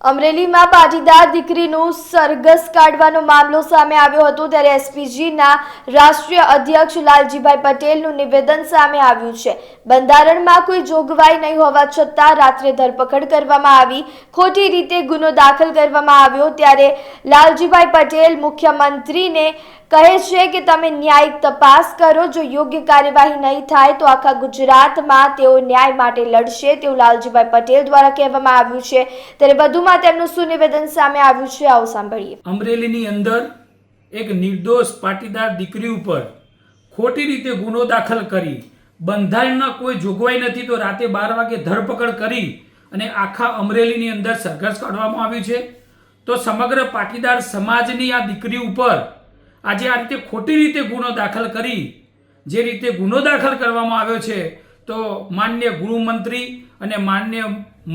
અમરેલીમાં પાટીદાર દીકરીનું સરઘસ કાઢવાનો મામલો સામે આવ્યો હતો ત્યારે એસપીજીના રાષ્ટ્રીય અધ્યક્ષ લાલજીભાઈ પટેલનું નિવેદન સામે આવ્યું છે। બંધારણમાં કોઈ જોગવાઈ નહીં હોવા છતાં રાત્રે ધરપકડ કરવામાં આવી, ખોટી રીતે ગુનો દાખલ કરવામાં આવ્યો। ત્યારે લાલજીભાઈ પટેલ મુખ્યમંત્રીને કહે છે કે તમે ન્યાયિક તપાસ કરો, જો યોગ્ય કાર્યવાહી નહીં થાય તો આખા ગુજરાતમાં તેઓ ન્યાય માટે લડશે તેવું લાલજીભાઈ પટેલ દ્વારા કહેવામાં આવ્યું છે। ત્યારે વધુમાં તેમનું શું નિવેદન સામે આવ્યું છે, આવો સાંભળીએ। અમરેલીની અંદર એક નિર્દોષ પાટીદાર દીકરી ઉપર ખોટી રીતે ગુનો દાખલ કરી, બંધારણમાં કોઈ જોગવાઈ નથી તો રાતે 12 વાગે ધરપકડ કરી અને આખા અમરેલીની અંદર સરઘસ કાઢવામાં આવ્યું છે। તો સમગ્ર પાટીદાર સમાજની આ દીકરી ઉપર આજે આ રીતે ખોટી રીતે ગુનો દાખલ કરી, જે રીતે ગુનો દાખલ કરવામાં આવ્યો છે, તો માનનીય ગૃહમંત્રી અને માનનીય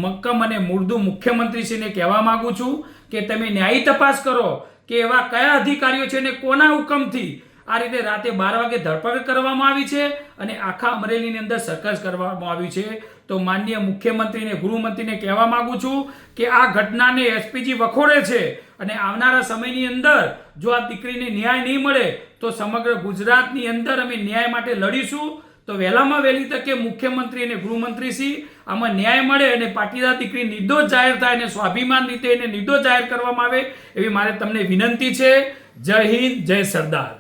મક્કમ અને મુર્દુ મુખ્યમંત્રીશ્રીને કહેવા માંગુ છું કે તમે ન્યાયી તપાસ કરો કે એવા કયા અધિકારીઓ છે અને કોના હુકમથી આ રીતે રાતે 12 વાગે ધરપકડ કરવામાં આવી છે અને આખા અમરેલીની અંદર સરઘસ કરવામાં આવ્યું છે। તો માનનીય મુખ્યમંત્રી અને ગૃહમંત્રીને કહેવા માંગુ છું કે આ ઘટનાને એસપીજી વખોડે છે અને આવનારા સમયની અંદર જો આ દીકરીને ન્યાય નહીં મળે તો સમગ્ર ગુજરાતની અંદર અમે ન્યાય માટે લડીશું। તો વહેલામાં વહેલી તકે મુખ્યમંત્રી અને ગૃહમંત્રીશ્રી આમાં ન્યાય મળે અને પાટીદાર દીકરી નિર્દોષ જાહેર થાય અને સ્વાભિમાન રીતે એને નિર્દોષ જાહેર કરવામાં આવે એવી મારે તમને વિનંતી છે। જય હિન્દ, જય સરદાર।